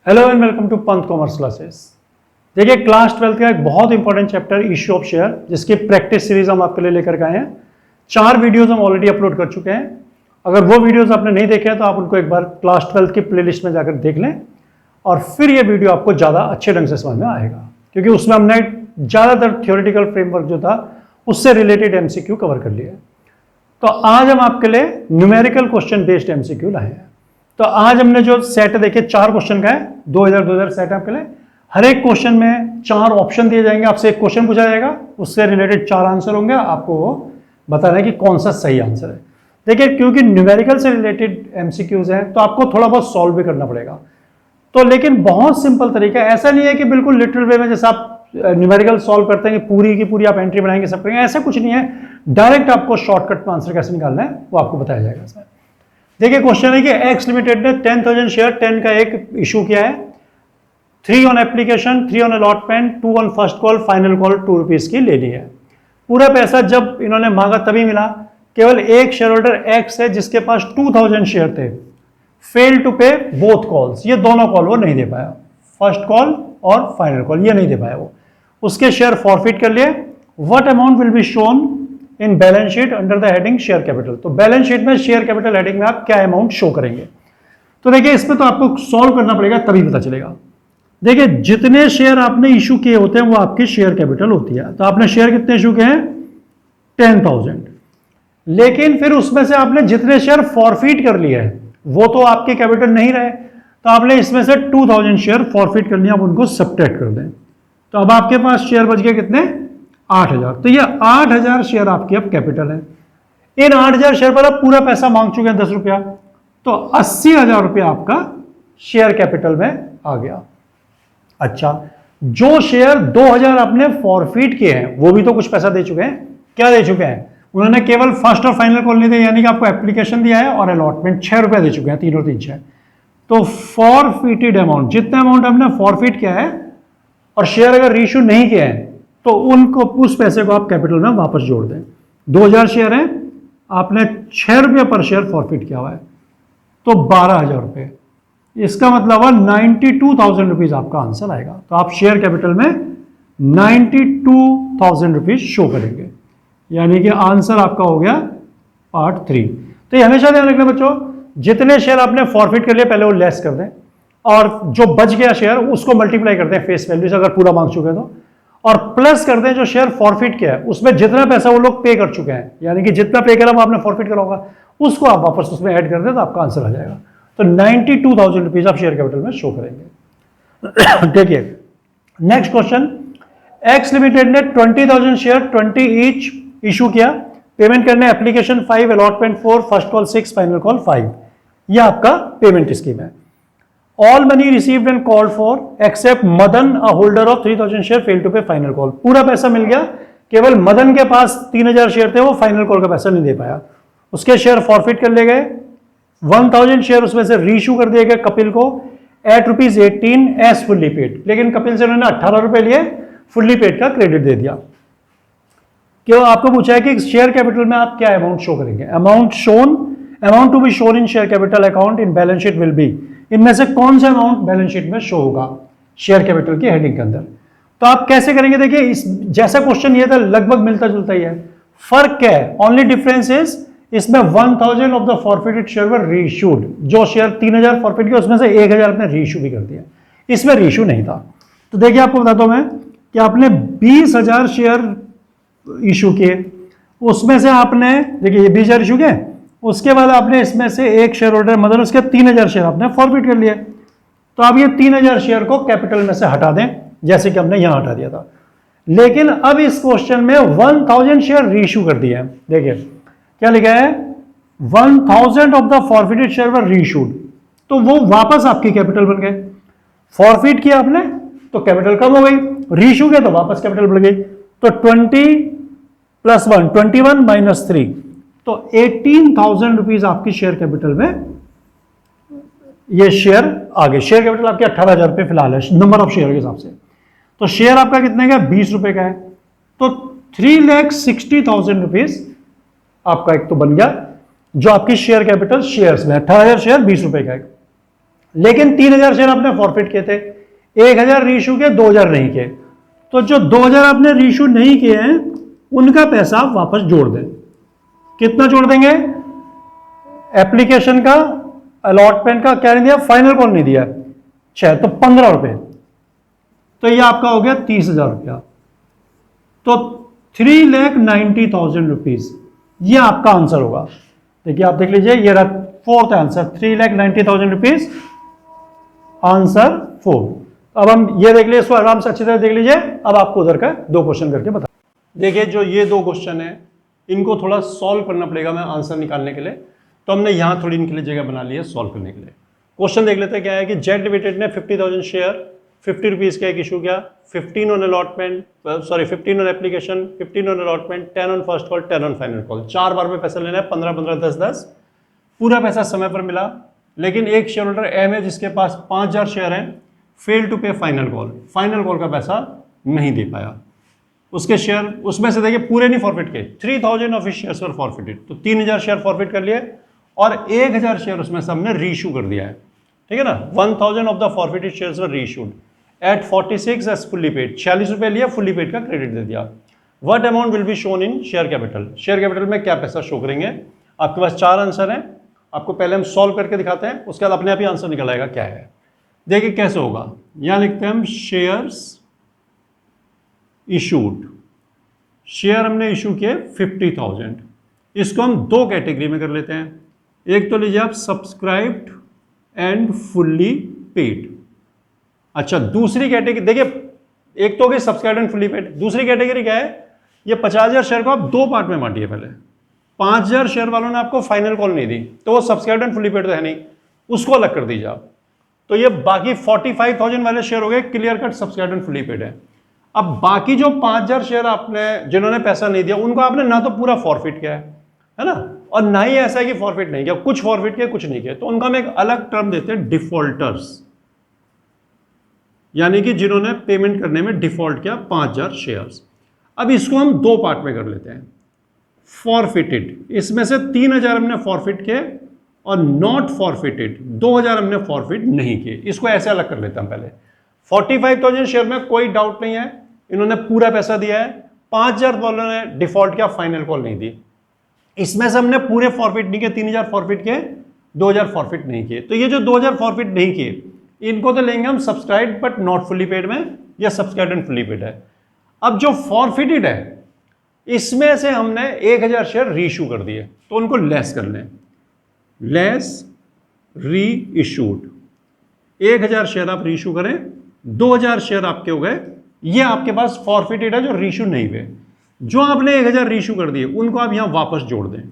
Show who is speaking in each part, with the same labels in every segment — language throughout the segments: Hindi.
Speaker 1: Hello and welcome to Pant commerce classes. देखिए क्लास 12 का एक बहुत important chapter issue of share, जिसकी प्रैक्टिस सीरीज हम आपके लिए लेकर के आए हैं। 4 वीडियोस हम ऑलरेडी अपलोड कर चुके हैं। अगर वो वीडियोस आपने नहीं देखे हैं तो आप उनको एक बार क्लास 12 की प्लेलिस्ट में जाकर देख लें और फिर ये वीडियो आपको ज़्यादा अच्छे ढंग से समझ में आएगा, क्योंकि उसमें हमने ज़्यादातर थियोरेटिकल फ्रेमवर्क जो था उससे रिलेटेड एमसीक्यू कवर कर लिया है। तो आज हम आपके लिए न्यूमेरिकल क्वेश्चन बेस्ड एमसीक्यू लाए हैं। तो आज हमने जो सेट देखिए 4 क्वेश्चन का है, 2000 सेट है आपके लिए। हर एक क्वेश्चन में 4 ऑप्शन दिए जाएंगे, आपसे एक क्वेश्चन पूछा जाएगा, उससे रिलेटेड 4 आंसर होंगे, आपको वो बताना है कि कौन सा सही आंसर है। देखिए क्योंकि न्यूमेरिकल से रिलेटेड एमसीक्यूज हैं तो आपको थोड़ा बहुत सॉल्व भी करना पड़ेगा। तो लेकिन बहुत सिंपल तरीका, ऐसा नहीं है कि बिल्कुल लिटरल वे में जैसे आप न्यूमेरिकल सॉल्व करते हैं कि पूरी की पूरी आप एंट्री बनाएंगे सब करेंगे, ऐसा कुछ नहीं है। डायरेक्ट आपको शॉर्टकट में आंसर कैसे निकालना है वो आपको बताया जाएगा इसमें। देखिए क्वेश्चन है कि एक्स लिमिटेड ने 10,000 शेयर 10 का एक इशू किया है, 3 on application, 3 on allotment, 2 on first call, final call 2 rupees की लेनी है। पूरा पैसा जब इन्होंने मांगा तभी मिला। केवल एक शेयर होल्डर एक्स है जिसके पास 2,000 शेयर थे। फेल टू पे बोथ कॉल्स, ये दोनों कॉल वो नहीं दे पाया, फर्स्ट कॉल और फाइनल कॉल ये नहीं दे पाया वो। उसके शेयर फॉरफिट कर लिए। What amount will be shown in balance sheet under the heading share capital. तो बैलेंस शीट में शेयर कैपिटल हेडिंग में आप क्या अमाउंट शो करेंगे। तो देखिए इसमें तो आपको सॉल्व करना पड़ेगा तभी पता चलेगा। देखिए जितने शेयर आपने इशू किए होते हैं वो आपकी शेयर कैपिटल होती है। तो आपने शेयर कितने इशू किए हैं? 10,000। लेकिन फिर उसमें से आपने जितने शेयर फॉरफिट कर लिए हैं वो तो आपके कैपिटल नहीं रहे, तो आपने इसमें से 2,000 शेयर फॉरफिट कर लिया, आप उनको सब्ट्रैक्ट कर दें। तो अब आपके पास शेयर बच गए कितने? 8,000। तो ये 8,000 शेयर आपकी अब कैपिटल है। इन 8,000 शेयर पर आप पूरा पैसा मांग चुके हैं 10 रुपया, तो 80,000 रुपया आपका शेयर कैपिटल में आ गया। अच्छा, जो शेयर 2,000 आपने फॉरफिट किए हैं वो भी तो कुछ पैसा दे चुके हैं। क्या दे चुके हैं? उन्होंने केवल फर्स्ट और फाइनल कॉल नहीं दिया, यानी कि आपको एप्लीकेशन दिया है और अलॉटमेंट 6 रुपया दे चुके हैं, 3 और 3 6। तो फॉरफिटेड अमाउंट, जितना अमाउंट आपने फॉरफिट किया है और शेयर अगर रीइश्यू नहीं किया है तो उनको उस पैसे को आप कैपिटल में वापस जोड़ दें। 2,000 शेयर हैं, आपने 6 रुपये पर शेयर फॉरफिट किया हुआ है, तो 12,000 रुपये। इसका मतलब हुआ 92,000 रुपीज आपका आंसर आएगा। तो आप शेयर कैपिटल में 92,000 रुपीज शो करेंगे, यानी कि आंसर आपका हो गया पार्ट 3। तो ये हमेशा ध्यान रखना बच्चों, जितने शेयर आपने फॉरफिट कर लिए पहले वो लेस कर दें, और जो बच गया शेयर उसको मल्टीप्लाई कर दें फेस वैल्यू से, अगर पूरा मांग चुके हैं तो, और प्लस कर दें जो शेयर फॉरफिट किया है उसमें जितना पैसा वो लोग पे कर चुके हैं, यानी कि जितना पे करा वो आपने फॉरफिट करा होगा उसको आप वापस उसमें ऐड कर दें तो आपका आंसर आ जाएगा। तो 92,000 रुपीज आप शेयर कैपिटल में शो करेंगे। देखिए नेक्स्ट क्वेश्चन, एक्स लिमिटेड ने 20,000 शेयर 20 ईच इशू किया, पेमेंट करने application 5, allotment 4, first call 6, final call 5। यह आपका पेमेंट स्कीम है। All money received and called for except Madan, a holder of 3,000 share, failed to pay final call। पूरा पैसा मिल गया, केवल मदन के पास 3,000 शेयर थे, वो फाइनल कॉल का पैसा नहीं दे पाया, उसके शेयर फॉरफिट कर ले गए। 1,000 शेयर उसमें से रीइश्यू कर दिए गए कपिल को एट ₹18 एज फुल्ली पेड, लेकिन कपिल से उन्होंने 18 रुपए लिए, फुल्ली पेड का क्रेडिट दे दिया। क्यों? आपको पूछा है कि शेयर कैपिटल में आप क्या अमाउंट शो करेंगे। Amount to be shown in share capital account in balance sheet will be, इनमें से कौन सा अमाउंट बैलेंस शीट में शो होगा शेयर कैपिटल की हेडिंग के अंदर। तो आप कैसे करेंगे? देखिए इस जैसा क्वेश्चन ये था लगभग मिलता जुलता ही है। फर्क क्या है? ओनली डिफरेंस इज इसमें 1,000 of the forfeited share were reissued. जो शेयर 3,000 फॉरफिट किया उसमें से 1,000 आपने रीइश्यू भी कर दिया, इसमें रीइश्यू नहीं था। तो देखिए आपको बताता हूं मैं कि आपने 20,000 शेयर इशू किए, उसमें से आपने देखिए ये 20,000 इशू किए, उसके बाद आपने इसमें से एक शेयर होल्डर मदन, उसके 3,000 शेयर आपने फॉरफिट कर लिए। तो आप ये 3,000 शेयर को कैपिटल में से हटा दें, जैसे कि हमने यहां हटा दिया था। लेकिन अब इस क्वेश्चन में 1,000 शेयर रीइश्यू कर दिए हैं। देखिए क्या लिखा है? 1,000 of the forfeited share were reissued, तो वो वापस आपकी कैपिटल बन गए। फॉरफिट किया आपने तो कैपिटल कम हो गई, रीइश्यू किया तो वापस कैपिटल बढ़ गई। तो 20 + 1 21 - 3, तो 18,000 रुपीज आपकी शेयर कैपिटल में ये शेयर आ गए। शेयर कैपिटल आपके 18,000 रुपए फिलहाल है नंबर ऑफ शेयर के हिसाब से। तो शेयर आपका कितने का है? 20 रुपए का है, तो 3,60,000 रुपीज आपका एक तो बन गया, जो आपकी शेयर कैपिटल शेयर्स में 18,000 शेयर 20 रुपए का है। लेकिन 3000 शेयर आपने फॉरफिट किए थे, 1000 रीइश्यू किए, 2000 नहीं किए। तो जो 2000 आपने रीइश्यू नहीं किए हैं उनका पैसा आप वापस जोड़ दें। कितना जोड़ देंगे? एप्लीकेशन का, अलॉटमेंट का क्या नहीं दिया, फाइनल कॉल नहीं दिया 6, तो 15 रुपए, तो ये आपका हो गया 30,000 रुपया। तो 3,90,000 रुपीज ये आपका आंसर होगा। देखिए आप देख लीजिए, ये रहा फोर्थ आंसर, 3,90,000 रुपीज, आंसर 4। अब हम ये देख लीजिए, इसको आराम से अच्छी तरह देख लीजिए। अब आपको उधर का 2 क्वेश्चन करके बता। देखिए जो ये 2 क्वेश्चन है इनको थोड़ा सॉल्व करना पड़ेगा मैं आंसर निकालने के लिए, तो हमने यहां थोड़ी इनके लिए जगह बना ली है सॉल्व करने के लिए। क्वेश्चन देख लेते हैं क्या है कि जेड लिमिटेड ने 50,000 शेयर 50 रुपीज का एक इशू किया, 15 on allotment, sorry 15 on application, 15 on allotment, 10 on first call, 10 on final call. 4 बार में पैसा लेना है, 15-15, 10-10। पूरा पैसा समय पर मिला, लेकिन एक शेयर होल्डर एम है जिसके पास 5000 शेयर हैं, फेल टू पे फाइनल कॉल, फाइनल कॉल का पैसा नहीं दे पाया। उसके शेयर उसमें से देखिए पूरे नहीं फॉरफिट किए, 3000 ऑफ शेयर वर फॉरफिटेड, तो 3000 शेयर फॉरफिट कर लिए और 1000 शेयर उसमें से हमने रीइश्यू कर दिया है, ठीक है ना। 1000 of the forfeited shares were reissued at 46 as fully paid, 46 रुपए लिया, फुल्ली पेड का क्रेडिट दे दिया। What amount will be shown in share capital, share capital में क्या पैसा शो करेंगे। आपके पास 4 आंसर हैं, आपको पहले हम सॉल्व करके दिखाते हैं, उसके बाद अपने आप ही आंसर निकल आएगा क्या है। देखिए कैसे होगा, यहां लिखते हैं हम शेयर्स इशूड, शेयर हमने इशू किए 50,000, इसको हम 2 कैटेगरी में कर लेते हैं। एक तो लीजिए आप सब्सक्राइब्ड एंड फुल्ली पेड। अच्छा दूसरी कैटेगरी देखिए, एक तो हो गई सब्सक्राइब्ड एंड फुल्ली पेड, दूसरी कैटेगरी क्या है, ये 50,000 शेयर को आप 2 पार्ट में बांटिए। पहले 5000 शेयर वालों ने आपको फाइनल कॉल नहीं दी, तो वो सब्सक्राइब्ड एंड फुल्ली पेड तो है नहीं, उसको अलग कर दीजिए आप। तो ये बाकी 45,000 वाले शेयर हो गए clear cut subscribed and fully paid है। अब बाकी जो 5000 शेयर आपने जिन्होंने पैसा नहीं दिया उनको आपने ना तो पूरा फॉरफिट किया है ना, और ना ही ऐसा है कि फॉरफिट नहीं किया, कुछ फॉरफिट किया कुछ नहीं किया, तो उनका हम एक अलग टर्म देते हैं डिफॉल्टर्स, यानी कि जिन्होंने पेमेंट करने में डिफॉल्ट किया 5000 शेयर्स। अब इसको हम 2 पार्ट में कर लेते हैं। फॉरफिटेड, इसमें से 3000 हमने फॉरफिट किए और नॉट फॉरफिटेड 2000 हमने फॉरफिट नहीं किए, इसको ऐसे अलग कर लेते हैं पहले। 45,000 शेयर में कोई डाउट नहीं है, इन्होंने पूरा पैसा दिया है, 5000 वालों ने डिफॉल्ट किया, फाइनल कॉल नहीं दी, इसमें से हमने पूरे फॉरफिट नहीं किए, 3000 फॉरफिट किए, 2000 फॉरफिट नहीं किए। तो ये जो 2000 फॉरफिट नहीं किए इनको तो लेंगे हम subscribe but not fully paid में, या सब्सक्राइब एंड फुल्ली पेड है। अब जो फॉरफिटेड है इसमें से हमने 1000 शेयर रीइश्यू कर दिए, तो उनको लेस कर लें, लेस री इशूड। 1000 शेयर आप रीइश्यू करें, 2000 शेयर आपके हो गए, ये आपके पास फॉरफिटेड है जो रीइश्यू नहीं हुए। जो आपने 1000 रीइश्यू कर दिए उनको आप यहां वापस जोड़ दें,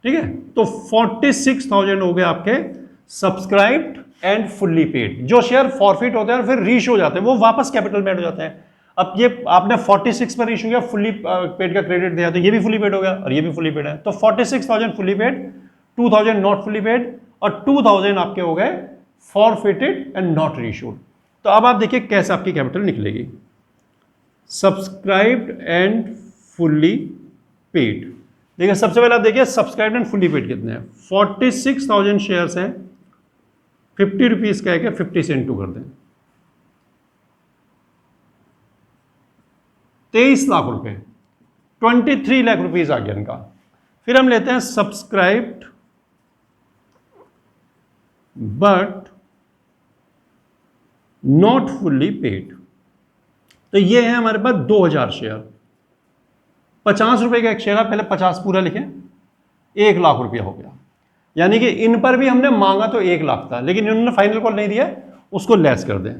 Speaker 1: ठीक है। तो 46,000 हो गए आपके सब्सक्राइब्ड एंड फुल्ली पेड। जो शेयर फॉरफिट होते हैं और फिर रीइश्यू हो जाते हैं वो वापस कैपिटल में ऐड हो जाते हैं। अब ये आपने 46 पर इशू किया, फुल्ली पेड का क्रेडिट दिया, तो ये भी फुल्ली पेड हो गया और ये भी फुल्ली पेड है। तो 46,000 fully paid, 2,000 not fully paid और 2,000 आपके हो गए फॉरफिटेड एंड नॉट रीइश्यूड। तो अब आप देखिए कैसे आपकी कैपिटल निकलेगी। सब्सक्राइब्ड एंड फुल्ली पेड, देखिए सबसे पहले आप देखिए सब्सक्राइब्ड एंड फुल्ली पेड कितने हैं। 46,000 शेयर्स हैं, 50 रुपीज का है, 50 से इंटू कर दें, 23 लाख रुपए, 23 लाख रुपीज आ गया इनका। फिर हम लेते हैं subscribed but not fully paid, तो ये है हमारे पास 2000 शेयर, 50 रुपए का एक शेयर है, पहले 50 पूरा लिखें, 1 लाख रुपया हो गया। यानी कि इन पर भी हमने मांगा तो 1 लाख था, लेकिन इन्होंने फाइनल कॉल नहीं दिया, उसको लेस कर दें।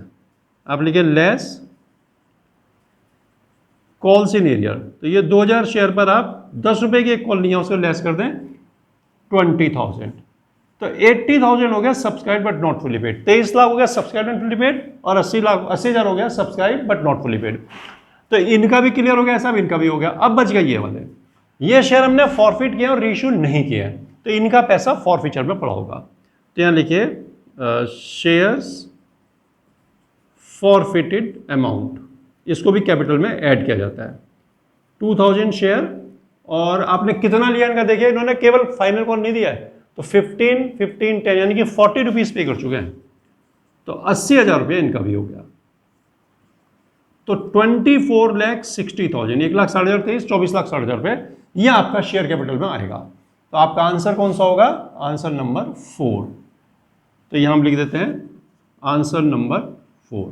Speaker 1: आप लिखें लेस कॉल्स इन एरियर, तो ये 2000 शेयर पर आप 10 रुपए की एक कॉल नहीं है, उसको लेस कर दें 20,000, तो 80,000 हो गया subscribe but not fully paid. 23 lakh हो गया सब्सक्राइब एंड फुली पेड और 80,000 हो गया subscribe but not fully paid. तो इनका भी क्लियर हो गया साहब, इनका भी हो गया। अब बच गए ये वाले, ये शेयर हमने फॉरफिट किया और रीइश्यू नहीं किया है, तो इनका पैसा फॉरफिचर में पड़ा होगा। तो यहां लिखिए शेयर्स फॉरफिटेड अमाउंट, इसको भी कैपिटल में ऐड किया जाता है। 2000 शेयर और आपने कितना लिया इनका देखिए, इन्होंने केवल फाइनल कॉल नहीं दिया है, तो 15, 15, 10 यानी कि 40 रुपीज पे कर चुके हैं, तो 80,000 रुपये इनका भी हो गया। तो 24,60,000, 1,60,23, 24,60,000 रुपये यह आपका शेयर कैपिटल में आएगा। तो आपका आंसर कौन सा होगा? Answer number 4। तो यहां हम लिख देते हैं आंसर नंबर 4।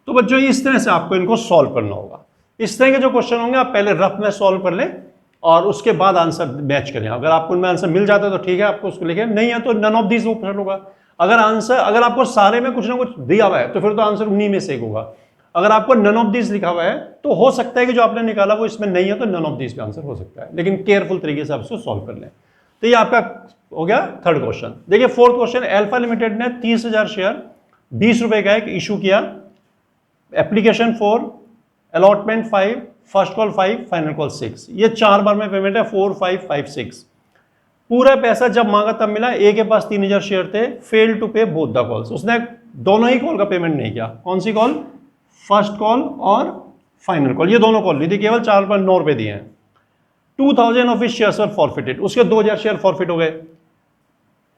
Speaker 1: तो बच्चों इस तरह से आपको इनको सॉल्व करना होगा। इस तरह के जो क्वेश्चन होंगे आप पहले रफ में सॉल्व कर लें और उसके बाद आंसर मैच करें। अगर आपको उनमें आंसर मिल जाता है तो ठीक है, आपको उसको लिखें, नहीं है तो नन ऑफ दीज ऑप्शन होगा। अगर आपको सारे में कुछ ना कुछ दिया हुआ है तो फिर तो आंसर उन्हीं में से एक होगा। अगर आपको नन ऑफ दीज लिखा हुआ है तो हो सकता है कि जो आपने निकाला वो इसमें नहीं है, तो नन ऑफ दीज का आंसर हो सकता है, लेकिन केयरफुल तरीके से आप इसको सॉल्व कर लें। तो ये आपका हो गया थर्ड क्वेश्चन। देखिए फोर्थ क्वेश्चन, अल्फा लिमिटेड ने 30,000 शेयर 20 रुपए का एक इशू किया। Application 4, allotment 5, first call 5, final call 6। ये 4 बार में पेमेंट है, 4, 5, 5, 6। पूरा पैसा जब मांगा तब मिला। ए के पास 3,000 शेयर थे, फेल टू पे बोथ द कॉल्स। उसने दोनों ही कॉल का पेमेंट नहीं किया। कौन सी कॉल? फर्स्ट कॉल और फाइनल कॉल, ये दोनों कॉल नहीं थी, केवल 4.9 रुपए दिए हैं। 2,000 of his shares were forfeited, उसके 2,000 शेयर फॉरफिट हो गए।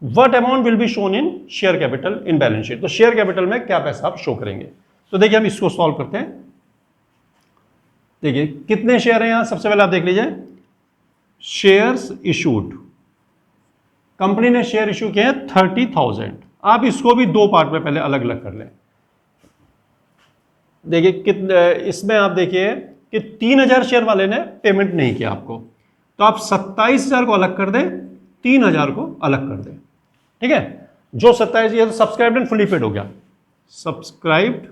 Speaker 1: What amount will be shown in share capital in balance sheet? तो शेयर कैपिटल में क्या पैसा आप शो करेंगे? तो देखिए हम इसको सॉल्व करते हैं। देखिए कितने शेयर हैं यहां, सबसे पहले आप देख लीजिए शेयर्स इशूड। कंपनी ने शेयर इशू किए हैं 30,000। आप इसको भी दो पार्ट में पहले अलग अलग कर लें। देखिए कितने, इसमें आप देखिए कि 3,000 शेयर वाले ने पेमेंट नहीं किया आपको, तो आप 27,000 को अलग कर दें, 3,000 को अलग कर दें। ठीक है, जो 27 ये तो सब्सक्राइब्ड एंड फुली पेड हो गया, सब्सक्राइब्ड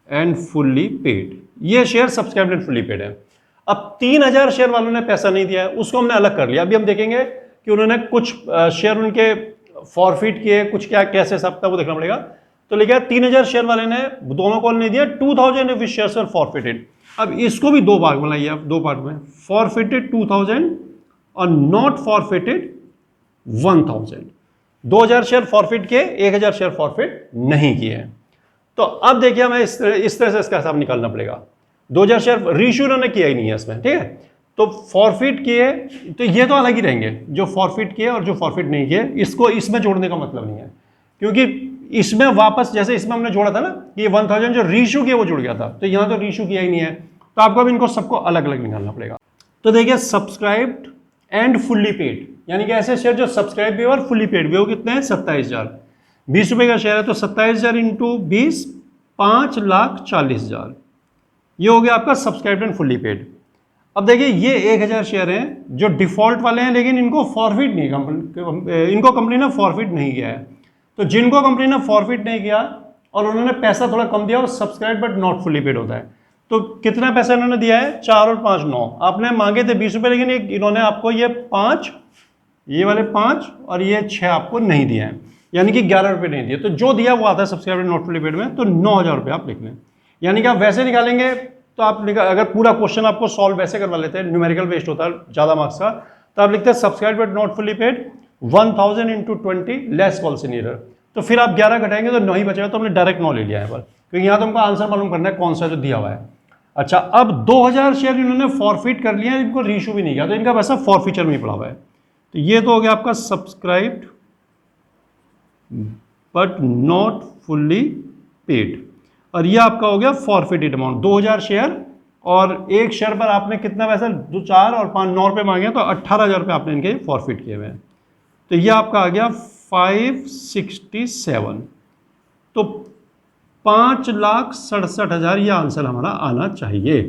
Speaker 1: एंड फुल्ली पेड। ये share subscribed and fully paid है। अब 3,000 शेयर वालों ने पैसा नहीं दिया है, उसको हमने अलग कर लिया। अभी हम देखेंगे कि उन्होंने कुछ शेयर उनके फॉरफिट किए, कुछ क्या कैसे सब था वो देखना पड़ेगा। तो लिखा 3,000 शेयर वाले ने दोनों कॉल नहीं दिया, 2,000 ऑफ शेयर्स वर फॉरफिटेड। अब इसको भी दो भाग बनाइए आप, दो पार्ट में। फॉरफिटेड 2,000 और नॉट फॉरफिटेड 1,000। 2,000 शेयर फॉरफिट किए, 1,000 शेयर फॉरफिट नहीं किए। तो अब देखिए हमें इस तरह से इसका हिसाब निकालना पड़ेगा। 2,000 शेयर रीइश्यू उन्होंने किया ही नहीं है इसमें, ठीक है। तो फॉरफिट किए तो ये तो अलग ही रहेंगे, जो फॉरफिट किए और जो फॉरफिट नहीं किए, इसको इसमें जोड़ने का मतलब नहीं है, क्योंकि इसमें वापस जैसे इसमें हमने जोड़ा था ना कि ये 1,000 जो रीइश्यू किया वो जुड़ गया था, तो यहां तो रीइश्यू किया ही नहीं है, तो आपको अब इनको सबको अलग अलग निकालना पड़ेगा। तो देखिए सब्सक्राइब्ड एंड फुल्ली पेड, यानी कि ऐसे शेयर जो सब्सक्राइब भी और फुल्ली पेड भी, वो कितने हैं? 27,000। 20 रुपए का शेयर है तो 27,000 इंटू 20, 5,40,000। ये हो गया आपका सब्सक्राइब्ड एंड फुल्ली पेड। अब देखिए ये 1,000 शेयर हैं जो डिफॉल्ट वाले हैं, लेकिन इनको फॉरफिट नहीं, इनको कंपनी ने फॉरफिट नहीं किया है। तो जिनको कंपनी ने फॉरफिट नहीं किया और उन्होंने पैसा थोड़ा कम दिया, और subscribe but not fully paid होता है। तो कितना पैसा इन्होंने दिया है? 4 और 5 9। आपने मांगे थे 20 रुपये, लेकिन इन्होंने आपको ये 5, ये वाले 5 और ये 6 आपको नहीं दिए हैं, यानी कि 11 रुपये नहीं दिए। तो जो दिया वो आता है सब्सक्राइब नॉट फुल्ली पेड में, तो 9,000 रुपये आप लिख लें। यानी कि आप वैसे निकालेंगे तो आप अगर पूरा क्वेश्चन आपको सॉल्व वैसे करवा लेते हैं, न्यूमेरिकल वेस्ट होता है ज़्यादा मार्क्स का, तो आप लिखते हैं subscribe but not fully paid 1,000 into 20 less calls in year. तो फिर आप 11 घटाएंगे तो 9 ही बचेगा, तो हमने डायरेक्ट 9 ले लिया है पर, क्योंकि यहाँ तो हमको आंसर मालूम करना है कौन सा जो दिया हुआ है। अच्छा, अब 2,000 शेयर इन्होंने फॉरफिट कर लिया, इनको रीइश्यू भी नहीं किया, तो इनका पैसा फॉरफीचर में ही पड़ा हुआ है। तो ये तो हो गया आपका subscribed but not fully paid, और ये आपका हो गया फॉरफिटेड अमाउंट। 2,000 शेयर और एक शेयर पर आपने कितना पैसा, 2, 4 और 5 9 रुपये मांगे, तो 18,000 रुपये आपने इनके फॉरफिट किए हुए हैं। तो ये आपका आ गया 567। तो 5,67,000 ये आंसर हमारा आना चाहिए।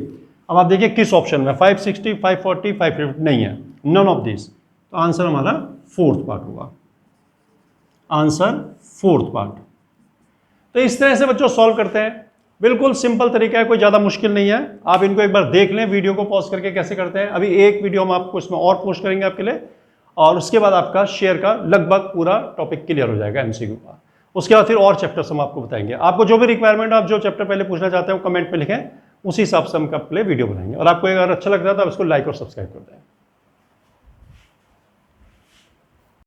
Speaker 1: अब आप देखिए किस ऑप्शन में, 560, 540, 550 नहीं है, नन ऑफ दिस। तो आंसर हमारा फोर्थ पार्ट होगा, आंसर फोर्थ पार्ट। तो इस तरह से बच्चों सॉल्व करते हैं, बिल्कुल सिंपल तरीका है, कोई ज़्यादा मुश्किल नहीं है। आप इनको एक बार देख लें, वीडियो को पॉज करके कैसे करते हैं। अभी एक वीडियो हम आपको इसमें और पोस्ट करेंगे आपके लिए, और उसके बाद आपका शेयर का लगभग पूरा टॉपिक क्लियर हो जाएगा एमसीक्यू का। उसके बाद फिर और चैप्टर्स हम आपको बताएंगे। आपको जो भी रिक्वायरमेंट, आप जो चैप्टर पहले पूछना चाहते हैं वो कमेंट पे लिखें, उसी हिसाब से हम आपके लिए वीडियो बनाएंगे। और आपको अगर अच्छा लगता है तो आप इसको लाइक और सब्सक्राइब कर दें।